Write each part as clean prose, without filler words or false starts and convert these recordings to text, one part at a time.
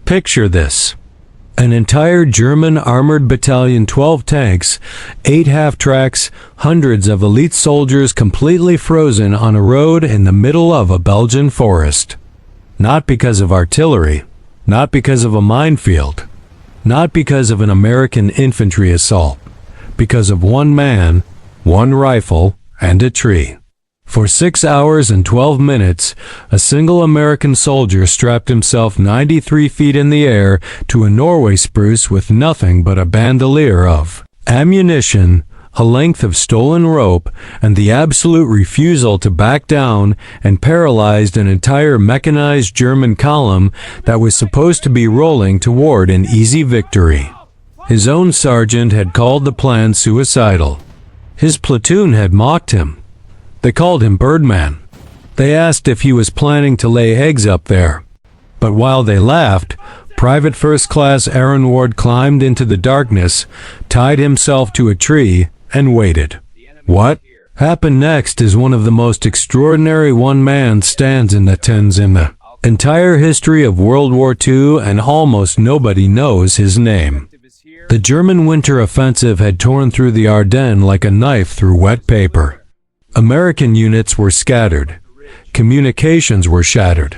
Picture this. An entire German armored battalion, 12 tanks, 8 half-tracks, hundreds of elite soldiers completely frozen on a road in the middle of a Belgian forest. Not because of artillery, not because of a minefield, not because of an American infantry assault, because of one man, one rifle, and a tree. For 6 hours and 12 minutes, a single American soldier strapped himself 93 feet in the air to a Norway spruce with nothing but a bandolier of ammunition, a length of stolen rope, and the absolute refusal to back down, and paralyzed an entire mechanized German column that was supposed to be rolling toward an easy victory. His own sergeant had called the plan suicidal. His platoon had mocked him. They called him Birdman. They asked if he was planning to lay eggs up there. But while they laughed, Private First Class Aaron Ward climbed into the darkness, tied himself to a tree, and waited. What happened next is one of the most extraordinary one-man stands in the entire history of World War II, and almost nobody knows his name. The German winter offensive had torn through the Ardennes like a knife through wet paper. American units were scattered. Communications were shattered.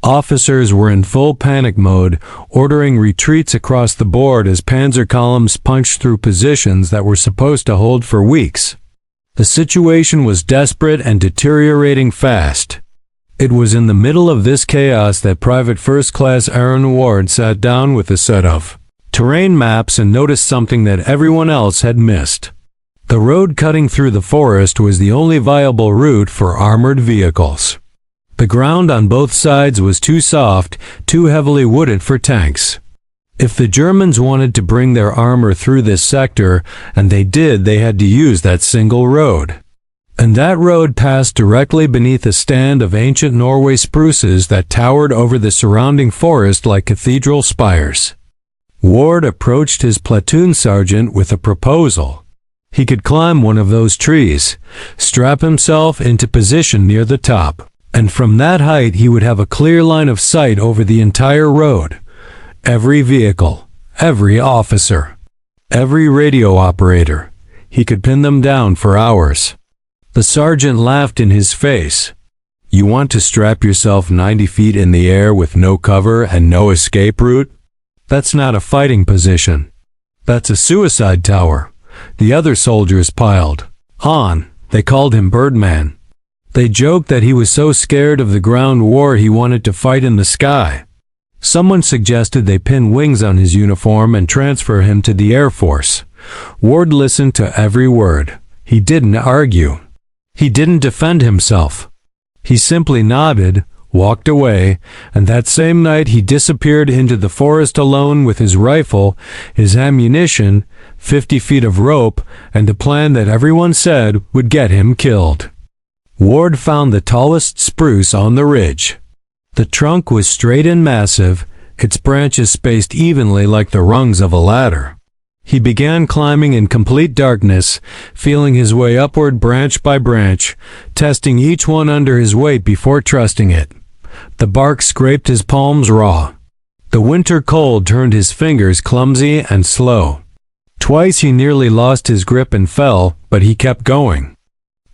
Officers were in full panic mode, ordering retreats across the board as panzer columns punched through positions that were supposed to hold for weeks. The situation was desperate and deteriorating fast. It was in the middle of this chaos that Private First Class Aaron Ward sat down with a set of terrain maps and noticed something that everyone else had missed. The road cutting through the forest was the only viable route for armored vehicles. The ground on both sides was too soft, too heavily wooded for tanks. If the Germans wanted to bring their armor through this sector, and they did, they had to use that single road. And that road passed directly beneath a stand of ancient Norway spruces that towered over the surrounding forest like cathedral spires. Ward approached his platoon sergeant with a proposal. He could climb one of those trees, strap himself into position near the top, and from that height he would have a clear line of sight over the entire road. Every vehicle, every officer, every radio operator. He could pin them down for hours. The sergeant laughed in his face. You want to strap yourself 90 feet in the air with no cover and no escape route? That's not a fighting position. That's a suicide tower. The other soldiers piled on. They called him Birdman. They joked that he was so scared of the ground war he wanted to fight in the sky. Someone suggested they pin wings on his uniform and transfer him to the Air Force. Ward listened to every word. He didn't argue. He didn't defend himself. He simply nodded, walked away, and that same night he disappeared into the forest alone with his rifle, his ammunition, 50 feet of rope, and a plan that everyone said would get him killed. Ward found the tallest spruce on the ridge. The trunk was straight and massive, its branches spaced evenly like the rungs of a ladder. He began climbing in complete darkness, feeling his way upward branch by branch, testing each one under his weight before trusting it. The bark scraped his palms raw. The winter cold turned his fingers clumsy and slow. Twice he nearly lost his grip and fell, but he kept going.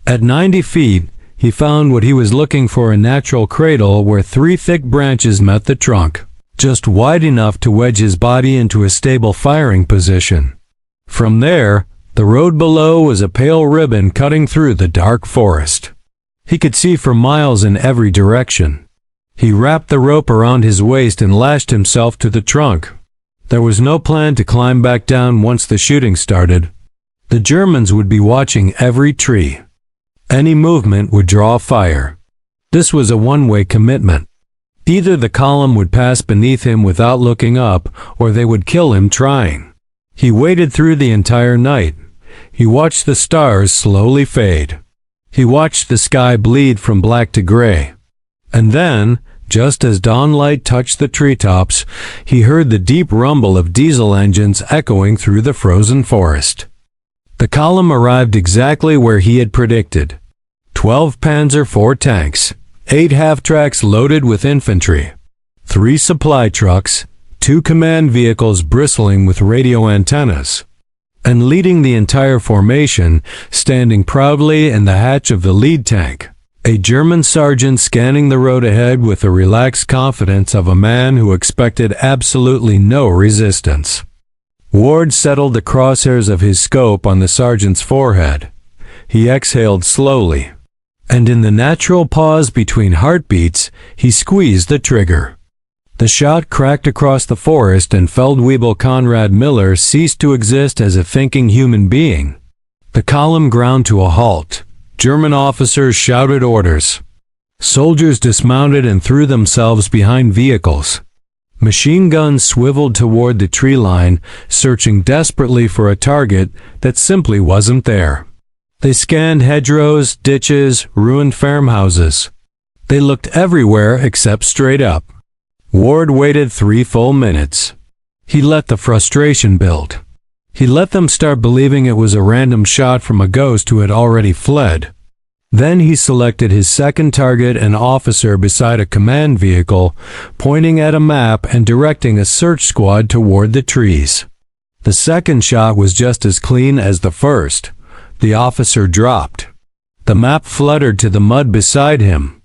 At 90 feet, he found what he was looking for, a natural cradle where 3 thick branches met the trunk, just wide enough to wedge his body into a stable firing position. From there, the road below was a pale ribbon cutting through the dark forest. He could see for miles in every direction. He wrapped the rope around his waist and lashed himself to the trunk. There was no plan to climb back down once the shooting started. The Germans would be watching every tree. Any movement would draw fire. This was a one-way commitment. Either the column would pass beneath him without looking up, or they would kill him trying. He waited through the entire night. He watched the stars slowly fade. He watched the sky bleed from black to gray. And then, just as dawn light touched the treetops, he heard the deep rumble of diesel engines echoing through the frozen forest. The column arrived exactly where he had predicted. 12 Panzer IV tanks, 8 half-tracks loaded with infantry, 3 supply trucks, 2 command vehicles bristling with radio antennas. And leading the entire formation, standing proudly in the hatch of the lead tank, a German sergeant scanning the road ahead with the relaxed confidence of a man who expected absolutely no resistance. Ward settled the crosshairs of his scope on the sergeant's forehead. He exhaled slowly, and in the natural pause between heartbeats, he squeezed the trigger. The shot cracked across the forest, and Feldwebel Conrad Miller ceased to exist as a thinking human being. The column ground to a halt. German officers shouted orders. Soldiers dismounted and threw themselves behind vehicles. Machine guns swiveled toward the tree line, searching desperately for a target that simply wasn't there. They scanned hedgerows, ditches, ruined farmhouses. They looked everywhere except straight up. Ward waited 3 full minutes. He let the frustration build. He let them start believing it was a random shot from a ghost who had already fled. Then he selected his second target, an officer beside a command vehicle, pointing at a map and directing a search squad toward the trees. The second shot was just as clean as the first. The officer dropped. The map fluttered to the mud beside him.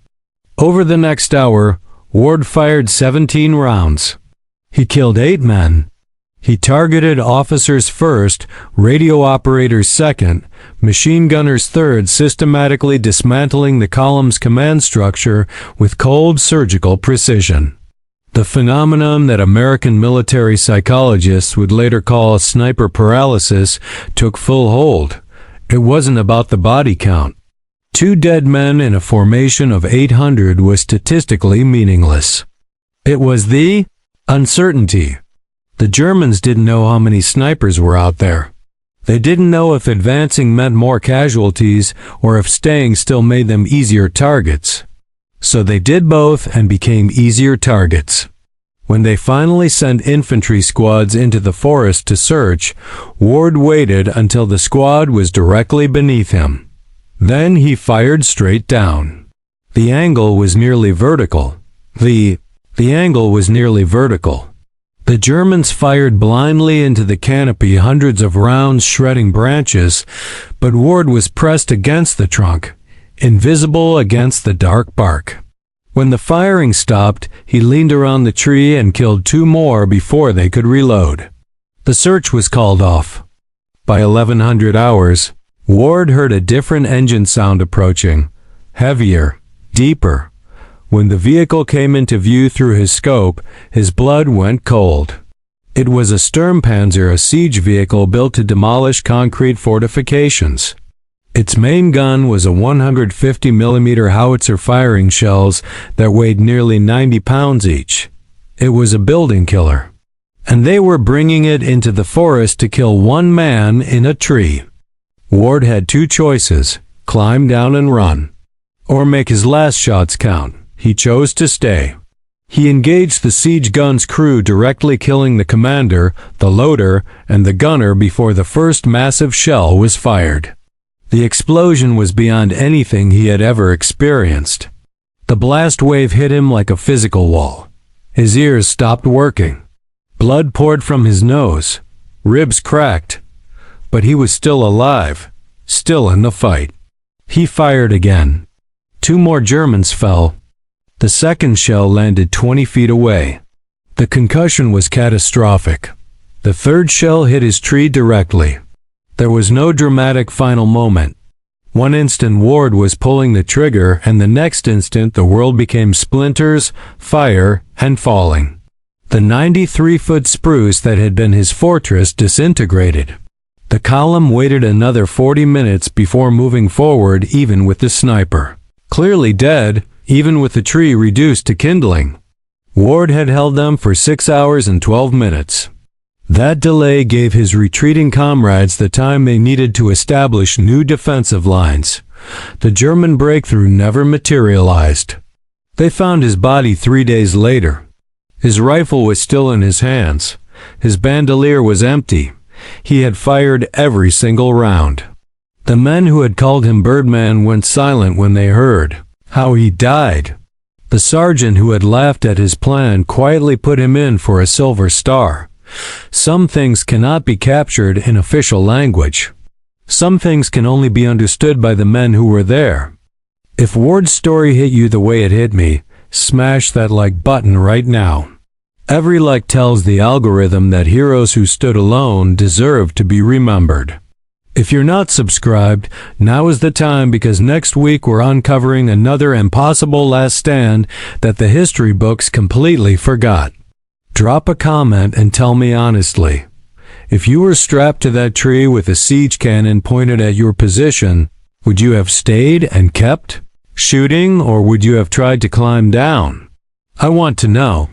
Over the next hour, Ward fired 17 rounds. He killed 8 men. He targeted officers first, radio operators second, machine gunners third, systematically dismantling the column's command structure with cold surgical precision. The phenomenon that American military psychologists would later call sniper paralysis took full hold. It wasn't about the body count. 2 dead men in a formation of 800 was statistically meaningless. It was the uncertainty. The Germans didn't know how many snipers were out there. They didn't know if advancing meant more casualties or if staying still made them easier targets. So they did both and became easier targets. When they finally sent infantry squads into the forest to search, Ward waited until the squad was directly beneath him. Then he fired straight down. The angle was nearly vertical. The angle was nearly vertical. The Germans fired blindly into the canopy, hundreds of rounds shredding branches, but Ward was pressed against the trunk, invisible against the dark bark. When the firing stopped, he leaned around the tree and killed 2 more before they could reload. The search was called off. By 1100 hours, Ward heard a different engine sound approaching, heavier, deeper. When the vehicle came into view through his scope, his blood went cold. It was a Sturmpanzer, a siege vehicle built to demolish concrete fortifications. Its main gun was a 150mm howitzer firing shells that weighed nearly 90 pounds each. It was a building killer. And they were bringing it into the forest to kill 1 man in a tree. Ward had 2 choices: climb down and run, or make his last shots count. He chose to stay. He engaged the siege gun's crew, directly killing the commander, the loader, and the gunner before the first massive shell was fired. The explosion was beyond anything he had ever experienced. The blast wave hit him like a physical wall. His ears stopped working. Blood poured from his nose. Ribs cracked. But he was still alive, still in the fight. He fired again. 2 more Germans fell. The second shell landed 20 feet away. The concussion was catastrophic. The third shell hit his tree directly. There was no dramatic final moment. One instant Ward was pulling the trigger, and the next instant the world became splinters, fire, and falling. The 93-foot spruce that had been his fortress disintegrated. The column waited another 40 minutes before moving forward, even with the sniper. Clearly dead, even with the tree reduced to kindling. Ward had held them for 6 hours and 12 minutes. That delay gave his retreating comrades the time they needed to establish new defensive lines. The German breakthrough never materialized. They found his body 3 days later. His rifle was still in his hands. His bandolier was empty. He had fired every single round. The men who had called him Birdman went silent when they heard how he died. The sergeant who had laughed at his plan quietly put him in for a silver star. Some things cannot be captured in official language. Some things can only be understood by the men who were there. If Ward's story hit you the way it hit me, smash that like button right now. Every like tells the algorithm that heroes who stood alone deserve to be remembered. If you're not subscribed, now is the time, because next week we're uncovering another impossible last stand that the history books completely forgot. Drop a comment and tell me honestly. If you were strapped to that tree with a siege cannon pointed at your position, would you have stayed and kept shooting, or would you have tried to climb down? I want to know.